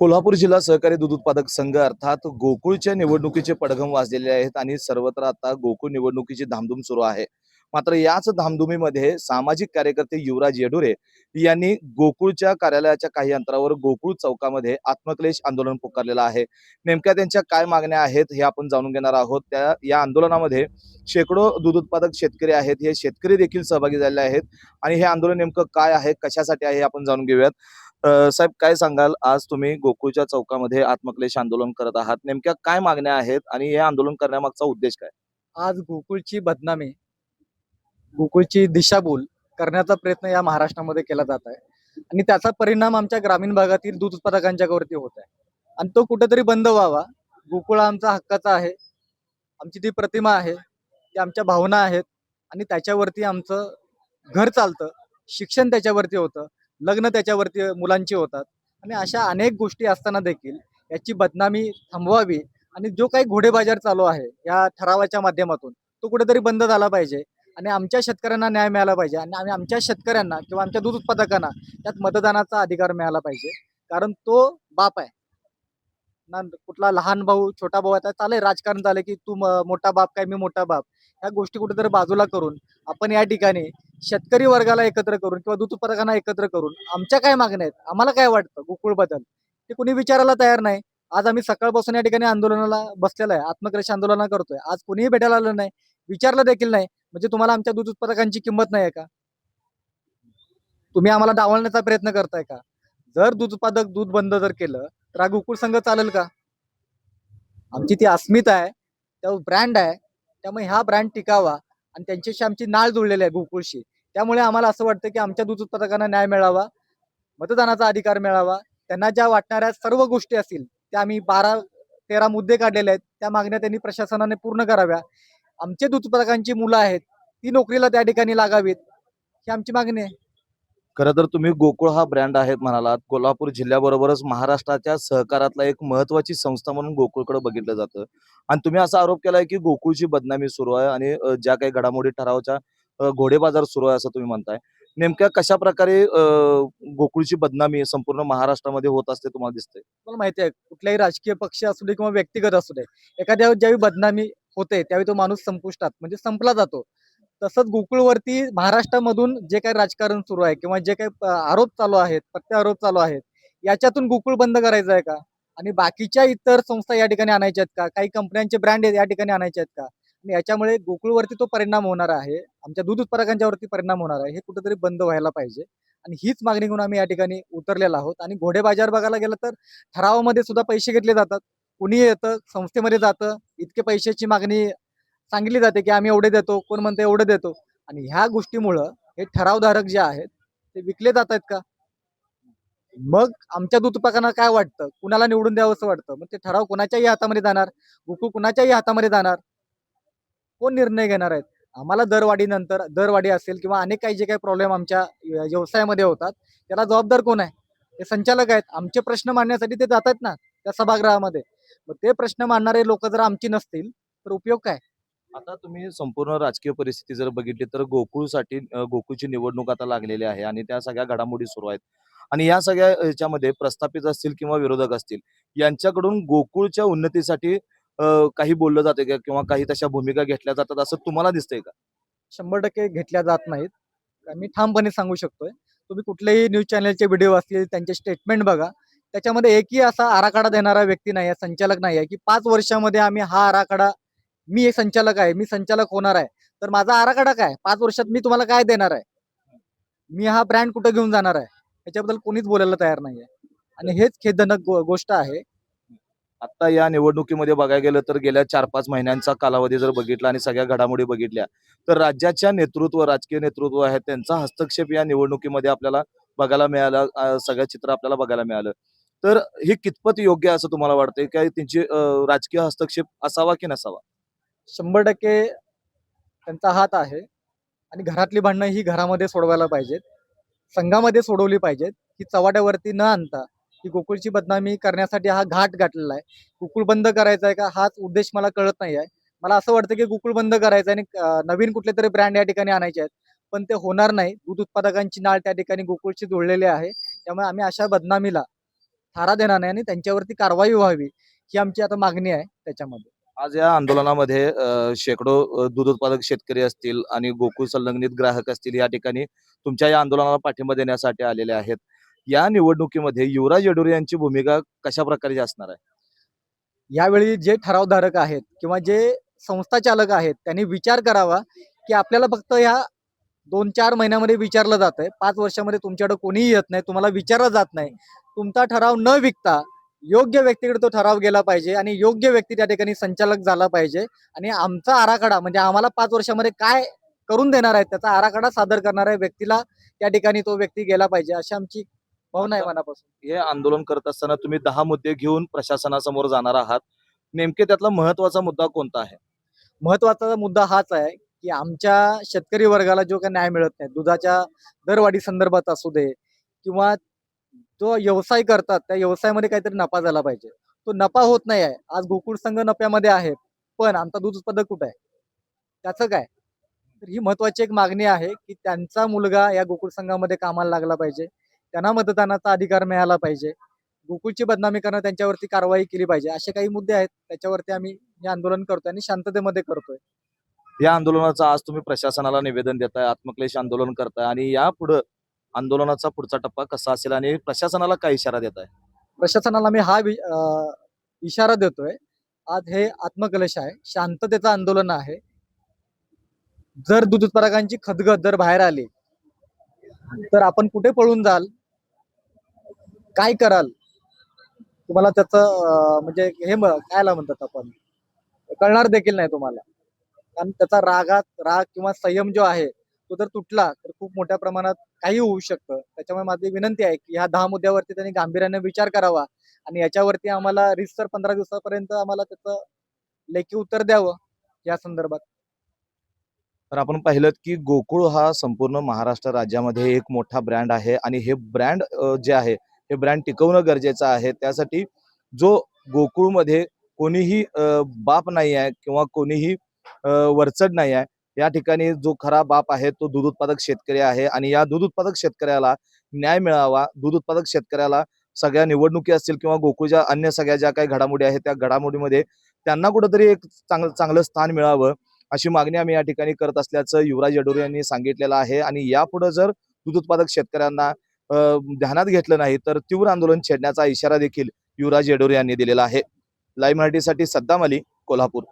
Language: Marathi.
कोल्हापूर जिल्हा सहकारी दूध उत्पादक संघ अर्थात गोकुळच्या निवडणुकीचे पडघम वाजलेले आहेत आणि सर्वत्र आता गोकुळ निवडणुकीची धामधूम सुरू आहे. मात्र याच धामधुमीमध्ये सामाजिक कार्यकर्ते युवराज येडुरे यांनी गोकुळच्या कार्यालयाच्या काही अंतरावर गोकुळ चौकामध्ये आत्मक्लेश आंदोलन पुकारलेलं आहे. नेमक्या त्यांच्या काय मागण्या आहेत हे आपण जाणून घेणार आहोत. या आंदोलनामध्ये शेकडो दूध उत्पादक शेतकरी आहेत. हे शेतकरी देखील सहभागी झालेले आहेत आणि हे आंदोलन नेमकं काय आहे, कशासाठी आहे हे आपण जाणून घेऊयात. साहेब, काय सांगाल, आज तुम्ही गोकुळच्या चौकामध्ये आत्मक्लेश आंदोलन करत आहात. नेमक्या काय मागण्या आहेत आणि हे आंदोलन करण्यामागचा उद्देश काय? आज गोकुळची बदनामी, गोकुळची दिशाभूल करण्याचा प्रयत्न या महाराष्ट्रामध्ये केला जात आहे आणि त्याचा परिणाम आमच्या ग्रामीण भागातील दूध उत्पादकांच्यावरती होत आहे आणि तो कुठेतरी बंद व्हावा. गोकुळ आमचा हक्काचा आहे, आमची ती प्रतिमा आहे, ती आमच्या भावना आहेत आणि त्याच्यावरती आमचं घर चालतं, शिक्षण त्याच्यावरती होतं, लग्न त्याच्यावरती मुलांची होतात आणि अशा अनेक गोष्टी असताना देखील याची बदनामी थांबवावी आणि जो काही घोडेबाजार चालू आहे या ठरावाच्या माध्यमातून तो कुठेतरी बंद झाला पाहिजे आणि आमच्या शेतकऱ्यांना न्याय मिळाला पाहिजे आणि आम्ही आमच्या शेतकऱ्यांना किंवा आमच्या दूध उत्पादकांना त्यात मतदानाचा अधिकार मिळाला पाहिजे. कारण तो बाप आहे ना, कुठला लहान भाऊ छोटा भाऊ. आता चालेल, राजकारण झालं की तू मोठा बाप काय मी मोठा बाप, ह्या गोष्टी कुठेतरी बाजूला करून आपण या ठिकाणी शेतकरी वर्गाला एकत्र करून किंवा दूध उत्पादकांना एकत्र करून आमच्या काय मागण्या आहेत, आम्हाला काय वाटतं गोकुळ बद्दल, ते कुणी विचारायला तयार नाही. आज आम्ही सकाळपासून या ठिकाणी आंदोलनाला बसलेला आहे, आत्मक्लेश आंदोलन करतोय. आज कुणीही भेटायला आलं नाही, विचारलं देखील नाही. म्हणजे तुम्हाला आमच्या दूध उत्पादकांची किंमत नाही आहे का? तुम्ही आम्हाला डावलण्याचा प्रयत्न करताय का? जर दूध उत्पादक दूध बंद जर केलं तर हा गोकुळ संघ चालेल का? आमची ती अस्मिता आहे, त्या ब्रँड आहे, त्यामुळे हा ब्रँड टिकावा आणि त्यांच्याशी आमची नाळ जुळलेली आहे गोकुळशी. त्यामुळे आम्हाला असं वाटतं की आमच्या दूध उत्पादकांना न्याय मिळावा, मतदानाचा अधिकार मिळावा. त्यांना ज्या वाटणाऱ्या सर्व गोष्टी असतील त्या आम्ही 12-13 मुद्दे काढलेले आहेत, त्या मागण्या त्यांनी प्रशासनाने पूर्ण कराव्या. आमचे दूध उत्पादकांची मुलं आहेत, ती नोकरीला त्या ठिकाणी लागावीत, ही आमची मागणी आहे. खरं तर तुम्ही गोकुळ हा ब्रँड आहेत म्हणालात. कोल्हापूर जिल्ह्याबरोबरच महाराष्ट्राच्या सहकारातला एक महत्वाची संस्था म्हणून गोकुळकडे बघितलं जातं आणि तुम्ही असा आरोप केलाय की गोकुळची बदनामी सुरू आहे आणि ज्या काही घडामोडी ठरावाच्या घोडेबाजार सुरू आहे असं तुम्ही म्हणताय. नेमक्या कशा प्रकारे गोकुळची बदनामी संपूर्ण महाराष्ट्रामध्ये होत असते तुम्हाला दिसते? तुम्हाला माहिती आहे, कुठलाही राजकीय पक्ष असू दे किंवा व्यक्तिगत असू दे, एखाद्या ज्यावेळी बदनामी होते त्यावेळी तो माणूस संपुष्टात म्हणजे संपला जातो. तसंच गोकुळवरती महाराष्ट्रामधून जे काही राजकारण सुरू आहे किंवा जे काही आरोप चालू आहेत, प्रत्यारोप चालू आहेत, याच्यातून गोकुळ बंद करायचं आहे का? आणि बाकीच्या इतर संस्था या ठिकाणी आणायच्या आहेत का? काही कंपन्यांचे ब्रँड या ठिकाणी आणायचे आहेत का? आणि याच्यामुळे गोकुळवरती तो परिणाम होणार आहे, आमच्या दूध उत्पादकांच्यावरती परिणाम होणार आहे. हे कुठेतरी बंद व्हायला पाहिजे आणि हीच मागणी घेऊन आम्ही या ठिकाणी उतरलेलो आहोत. आणि घोडेबाजार बघायला गेलं तर ठरावामध्ये सुद्धा पैसे घेतले जातात. कुणी येतं संस्थेमध्ये जातं, इतके पैशाची मागणी सांगितली जाते की आम्ही एवढे देतो, कोण म्हणतं एवढे देतो. आणि ह्या गोष्टीमुळं हे ठरावधारक जे आहेत ते विकले जात आहेत का? मग आमच्या दूध उत्पादकांना काय वाटतं, कुणाला निवडून द्यावं असं वाटतं? मग ते ठराव कोणाच्याही हातामध्ये जाणार, गोकुळ कुणाच्याही हातामध्ये जाणार, कोण निर्णय घेणार आहेत? आम्हाला दरवाढीनंतर दरवाढी असेल किंवा अनेक काही जे काही प्रॉब्लेम आमच्या व्यवसायामध्ये होतात, त्याला जबाबदार कोण आहे? ते संचालक आहेत. आमचे प्रश्न मांडण्यासाठी ते जातात ना त्या सभागृहामध्ये. मग ते प्रश्न मांडणारे लोक जर आमची नसतील तर उपयोग काय? आता तुम्ही संपूर्ण राजकीय परिस्थिती जर बघितली तर गोकुळसाठी गोकुळची निवडणूक आता लागलेली आहे आणि त्या सगळ्या घडामोडी सुरू आहेत आणि या सगळ्या ह्याच्यामध्ये प्रस्थापित असतील किंवा विरोधक असतील, यांच्याकडून गोकुळच्या उन्नतीसाठी काही बोललं जाते का किंवा काही तशा भूमिका घेतल्या जातात असं तुम्हाला दिसतंय का? 100% घेतल्या जात नाहीत. मी ठामपणे सांगू शकतोय. तुम्ही कुठलेही न्यूज चॅनलचे व्हिडिओ असतील, त्यांचे स्टेटमेंट बघा. त्याच्यामध्ये एकही असा आराखडा देणारा व्यक्ती नाही आहे, संचालक नाही आहे, की 5 वर्षामध्ये आम्ही हा आराखडा, मी एक संचालक आहे, मी संचालक होणार आहे. तर माझा आराखडा काय? 5 वर्षात मी तुम्हाला काय देणार आहे? मी हा ब्रँड कुठे घेऊन जाणार आहे? याच्याबद्दल कोणीच बोलायला तयार नाहीये. आणि हेच खेदजनक गोष्ट आहे. आता या निवडणुकीमध्ये बघायला गेलं तर गेल्या 4-5 महिन्यांचा कालावधी जर बघितला आणि सगळ्या घडामोडी बघितल्या तर राज्याच्या नेतृत्व, राजकीय नेतृत्व आहे त्यांचा हस्तक्षेप या निवडणुकीमध्ये आपल्याला बघायला मिळाला. सगळं चित्र आपल्याला बघायला मिळालं. तर हे कितपत योग्य असं तुम्हाला वाटतंय? काय त्यांची राजकीय हस्तक्षेप असावा की नसावा? 100% त्यांचा हात आहे आणि घरातली भांडणं ही घरामध्ये सोडवायला पाहिजेत. संघामध्ये सोडवली पाहिजेत. ही चव्हाट्यावरती न आणता ही गोकुळची बदनामी करण्यासाठी हा घाट गाठलेला आहे. गोकुळ बंद करायचा आहे का हाच उद्देश मला कळत नाही आहे. मला असं वाटतं की गोकुळ बंद करायचं आणि नवीन कुठलेतरी ब्रँड या ठिकाणी आणायचे आहेत. पण ते होणार नाही. दूध उत्पादकांची नाळ त्या ठिकाणी गोकुळशी जोडलेली आहे. त्यामुळे आम्ही अशा बदनामीला थारा देणार नाही आणि त्यांच्यावरती कारवाई व्हावी ही आमची आता मागणी आहे त्याच्यामध्ये. आज या आंदोलनामध्ये शेकडो दूध उत्पादक शेतकरी असतील आणि गोकुळ संलग्नित ग्राहक असतील या ठिकाणी तुमच्या या आंदोलनाला पाठिंबा देण्यासाठी आलेले आहेत. या निवडणुकीमध्ये युवराज येडुरे यांची भूमिका कशा प्रकारची असणार आहे? यावेळी जे ठरावधारक आहेत किंवा जे संस्था चालक आहेत त्यांनी विचार करावा की आपल्याला फक्त ह्या 2-4 महिन्यामध्ये विचारलं जात आहे, 5 वर्षामध्ये तुमच्याकडे कोणीही येत नाही, तुम्हाला विचारलं जात नाही. तुमचा ठराव न विकता योग्य व्यक्तीकडे तो ठराव गेला पाहिजे आणि योग्य व्यक्ती त्या ठिकाणी संचालक झाला पाहिजे आणि आमचा आराखडा म्हणजे आम्हाला 5 वर्षामध्ये काय करून देणार आहे त्याचा आराखडा सादर करणाऱ्या व्यक्तीला त्या ठिकाणी तो व्यक्ती गेला पाहिजे अशी आमची भावना आहे मनापासून. हे आंदोलन करत असताना तुम्ही 10 मुद्दे घेऊन प्रशासनासमोर जाणार आहात. नेमके त्यातला महत्वाचा मुद्दा कोणता आहे? महत्वाचा मुद्दा हाच आहे की आमच्या शेतकरी वर्गाला जो काही न्याय मिळत नाही दुधाच्या दरवाढी संदर्भात असू दे किंवा जो व्यवसाय करतात त्या व्यवसायामध्ये काहीतरी नफा झाला पाहिजे. तो नफा होत नाही आहे. आज गोकुळ संघ नफ्यामध्ये आहे, पण आमचा दूध उत्पादक कुठे आहे? त्याचं काय? तर ही महत्वाची एक मागणी आहे की त्यांचा मुलगा या गोकुळ संघामध्ये कामाला लागला पाहिजे. त्यांना मतदानाचा अधिकार मिळाला पाहिजे. गोकुळची बदनामी करणं त्यांच्यावरती कारवाई केली पाहिजे. असे काही मुद्दे आहेत त्याच्यावरती आम्ही हे आंदोलन करतोय आणि शांततेमध्ये करतोय. या आंदोलनाचं आज तुम्ही प्रशासनाला निवेदन देताय, आत्मक्लेश आंदोलन करताय आणि यापुढे आंदोलनाचा पुढचा टप्पा कसा असेल आणि प्रशासनाला काय इशारा देताय? प्रशासनाला मी इशारा देतोय. आज हे आत्मकलश आहे, शांततेचं आंदोलन आहे. जर दूध उत्पादकांची खदगद जर बाहेर आली, तर आपण कुठे पळून जाल? काय कराल? तुम्हाला त्याचं म्हणजे कायला म्हणतात आपण, कळणार देखील नाही तुम्हाला. कारण त्याचा राग किंवा संयम जो आहे, तो जर तुटला तर खूप मोठ्या प्रमाणात काही होऊ शकतं. त्याच्यामुळे माझी विनंती आहे की ह्या 10 मुद्द्यावरती त्यांनी गांभीर्याने विचार करावा आणि याच्यावरती आम्हाला रीतसर 15 दिवसापर्यंत आम्हाला त्याचं लेखी उत्तर द्यावं या संदर्भात. तर आपण पाहिलं की गोकुळ हा संपूर्ण महाराष्ट्र राज्यामध्ये एक मोठा ब्रँड आहे आणि हे ब्रँड जे आहे हे ब्रँड टिकवणं गरजेचं आहे. त्यासाठी जो गोकुळमध्ये कोणीही बाप नाही आहे किंवा कोणीही वरचढ नाही आहे. या ठिकाणी जो खरा बाप आहे तो दूध उत्पादक शेतकरी आहे आणि या दूध उत्पादक शेतकऱ्याला न्याय मिळावा. दूध उत्पादक शेतकऱ्याला सगळ्या निवडणुकी असतील किंवा गोकुळच्या अन्य सगळ्या ज्या काही घडामोडी आहेत त्या घडामोडीमध्ये त्यांना कुठंतरी एक चांगलं स्थान मिळावं अशी मागणी आम्ही या ठिकाणी करत असल्याचं युवराज येडुरे यांनी सांगितलेलं आहे. आणि यापुढे जर दूध उत्पादक शेतकऱ्यांना ध्यानात घेतलं नाही तर तीव्र आंदोलन छेडण्याचा इशारा देखील युवराज येडुरे यांनी दिलेला आहे. लाईव्ह मराठीसाठी सद्दाम अली, कोल्हापूर.